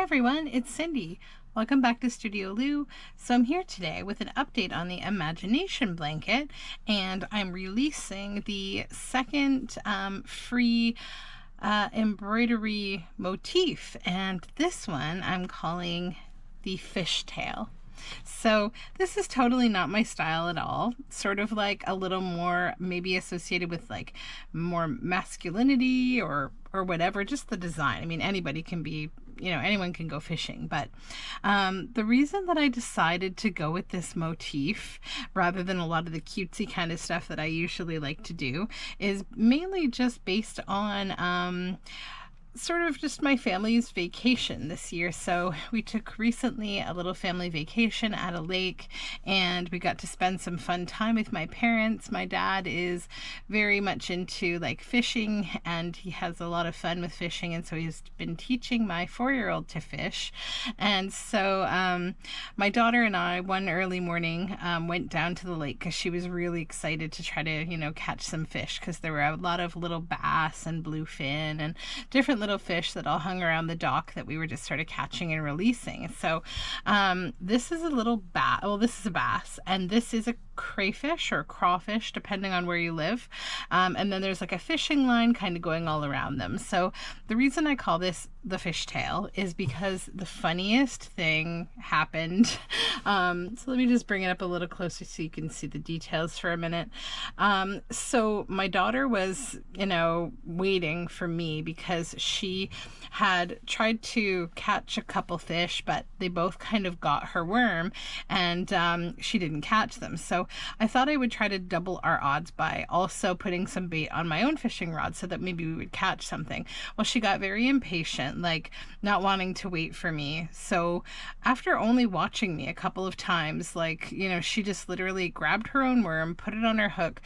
everyone, it's Cindy. Welcome back to Studioloo. So I'm here today with an update on the Imagination Blanket, and I'm releasing the second free embroidery motif, and this one I'm calling the fishtail. So this is totally not my style at all. Sort of like a little more maybe associated with like more masculinity or whatever, just the design. I mean, anybody can be, anyone can go fishing, but the reason that I decided to go with this motif rather than a lot of the cutesy kind of stuff that I usually like to do is mainly just based on sort of just my family's vacation this year. So we took recently a little family vacation at a lake, and we got to spend some fun time with my parents. My dad is very much into like fishing, and he has a lot of fun with fishing, and so he's been teaching my 4-year-old to fish. And so my daughter and I one early morning went down to the lake because she was really excited to try to catch some fish, because there were a lot of little bass and bluefin and different little fish that all hung around the dock that we were just sort of catching and releasing. So this is a little bass. Well, this is a bass, and this is a crayfish or crawfish depending on where you live, and then there's like a fishing line kind of going all around them. So the reason I call this the fishtail is because the funniest thing happened. So let me just bring it up a little closer so you can see the details for a minute. So my daughter was waiting for me because she had tried to catch a couple fish, but they both kind of got her worm, and she didn't catch them. So I thought I would try to double our odds by also putting some bait on my own fishing rod so that maybe we would catch something. Well, she got very impatient, like not wanting to wait for me. So after only watching me a couple of times, she just literally grabbed her own worm, put it on her hook,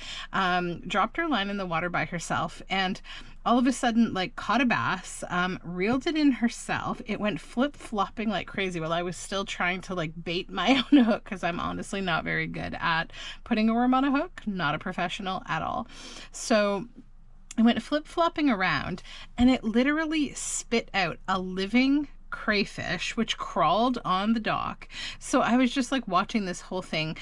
dropped her line in the water by herself, and all of a sudden caught a bass, reeled it in herself. It went flip-flopping like crazy while I was still trying to bait my own hook, because I'm honestly not very good at putting a worm on a hook, not a professional at all. So it went flip-flopping around, and it literally spit out a living crayfish which crawled on the dock. So I was just watching this whole thing,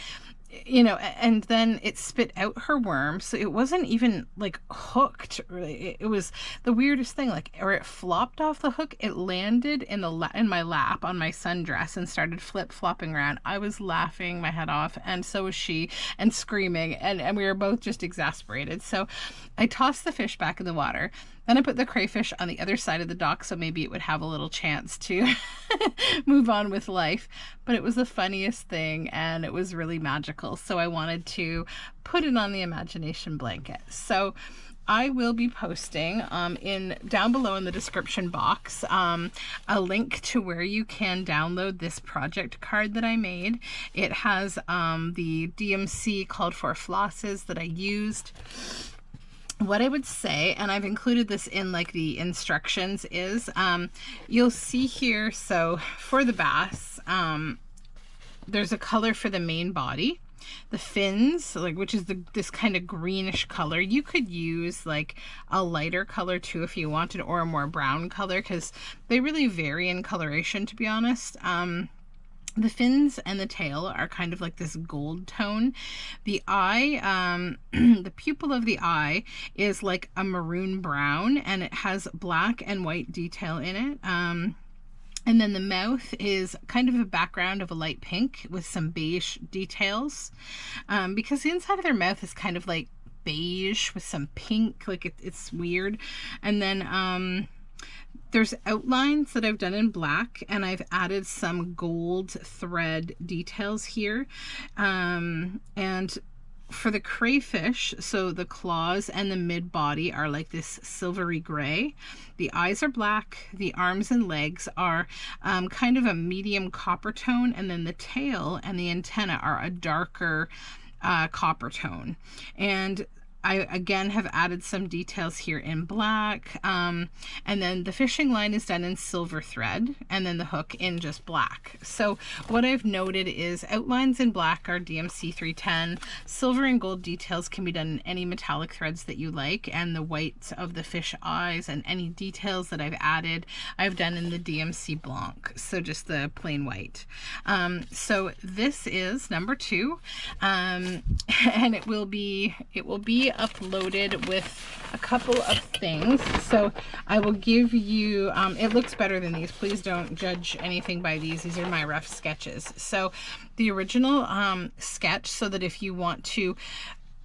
and then it spit out her worm. So it wasn't even hooked, really. It was the weirdest thing, or it flopped off the hook. It landed in my lap on my sundress and started flip-flopping around. I was laughing my head off, and so was she, and screaming, and we were both just exasperated. So I tossed the fish back in the water. Then I put the crayfish on the other side of the dock so maybe it would have a little chance to move on with life. But it was the funniest thing, and it was really magical. So I wanted to put it on the Imagination Blanket. So I will be posting down below in the description box a link to where you can download this project card that I made. It has the DMC called for flosses that I used. What I would say, and I've included this in the instructions, is you'll see here, so for the bass, there's a color for the main body. The fins, which is this kind of greenish color. You could use a lighter color too if you wanted, or a more brown color, because they really vary in coloration, to be honest. The fins and the tail are kind of this gold tone. The eye, the pupil of the eye is a maroon brown, and it has black and white detail in it. And then the mouth is kind of a background of a light pink with some beige details, because the inside of their mouth is kind of beige with some pink, it's weird. And then there's outlines that I've done in black, and I've added some gold thread details here. And for the crayfish, so the claws and the mid body are this silvery gray. The eyes are black. The arms and legs are kind of a medium copper tone, and then the tail and the antenna are a darker copper tone. And I again have added some details here in black, and then the fishing line is done in silver thread, and then the hook in just black. So what I've noted is outlines in black are DMC 310, silver and gold details can be done in any metallic threads that you like, and the whites of the fish eyes and any details that I've added I've done in the DMC blanc, so just the plain white. So this is number 2, and it will be uploaded with a couple of things. So I will give you, it looks better than these. Please don't judge anything by these. These are my rough sketches. So the original sketch, so that if you want to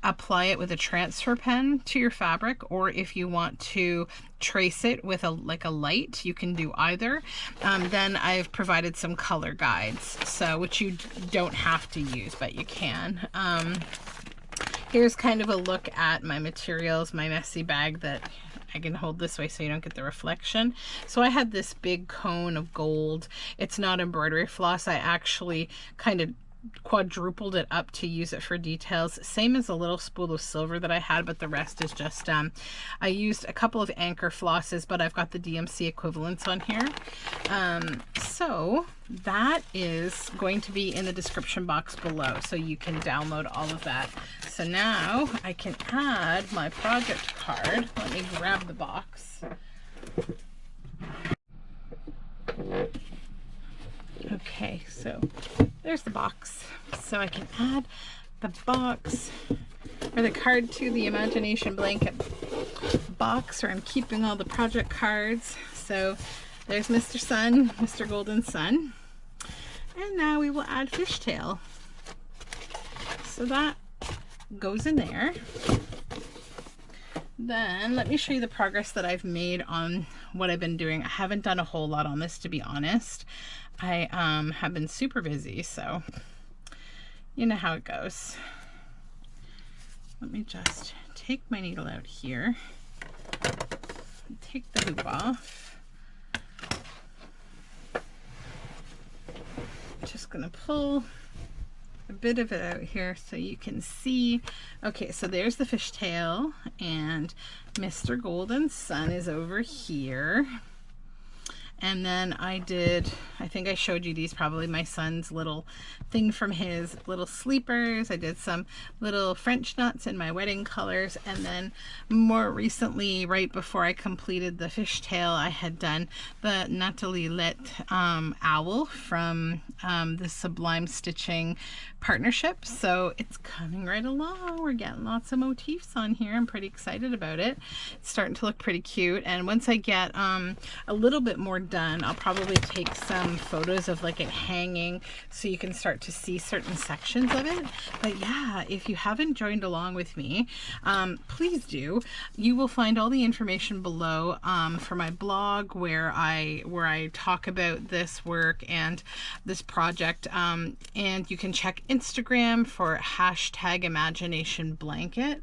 apply it with a transfer pen to your fabric, or if you want to trace it with a light, you can do either. Then I've provided some color guides, so which you don't have to use, but you can. Here's kind of a look at my materials, my messy bag that I can hold this way so you don't get the reflection. So I had this big cone of gold. It's not embroidery floss. I actually kind of quadrupled it up to use it for details, same as a little spool of silver that I had, but the rest is just I used a couple of anchor flosses, but I've got the DMC equivalents on here. So that is going to be in the description box below, so you can download all of that. So now I can add my project card. Let me grab the box. Okay, so there's the box. So I can add the box or the card to the Imagination Blanket box where I'm keeping all the project cards. So there's Mr. Sun, Mr. Golden Sun. And now we will add fishtail. So that goes in there. Then let me show you the progress that I've made on what I've been doing. I haven't done a whole lot on this, to be honest. I have been super busy, so you know how it goes. Let me just take my needle out here, take the hoop off. Just gonna pull a bit of it out here so you can see. Okay, so there's the fishtail, and Mr. Golden Sun is over here. And then I think I showed you these, probably my son's little thing from his little sleepers. I did some little French nuts in my wedding colors. And then more recently, right before I completed the fishtail, I had done the Natalie Lit owl from the Sublime Stitching partnership. So it's coming right along. We're getting lots of motifs on here. I'm pretty excited about it. It's starting to look pretty cute. And once I get a little bit more done, I'll probably take some photos of like it hanging so you can start to see certain sections of it. But yeah, if you haven't joined along with me, please do. You will find all the information below for my blog where I talk about this work and this project, and you can check Instagram for #imaginationblanket.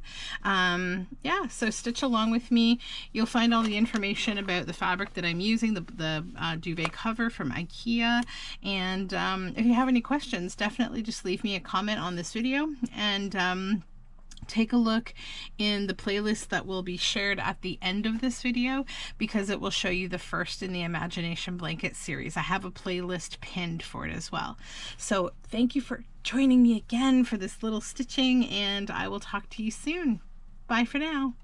Yeah, so stitch along with me. You'll find all the information about the fabric that I'm using, the duvet cover from IKEA. And if you have any questions, definitely just leave me a comment on this video, and take a look in the playlist that will be shared at the end of this video, because it will show you the first in the Imagination Blanket series. I have a playlist pinned for it as well. So thank you for joining me again for this little stitching, and I will talk to you soon. Bye for now.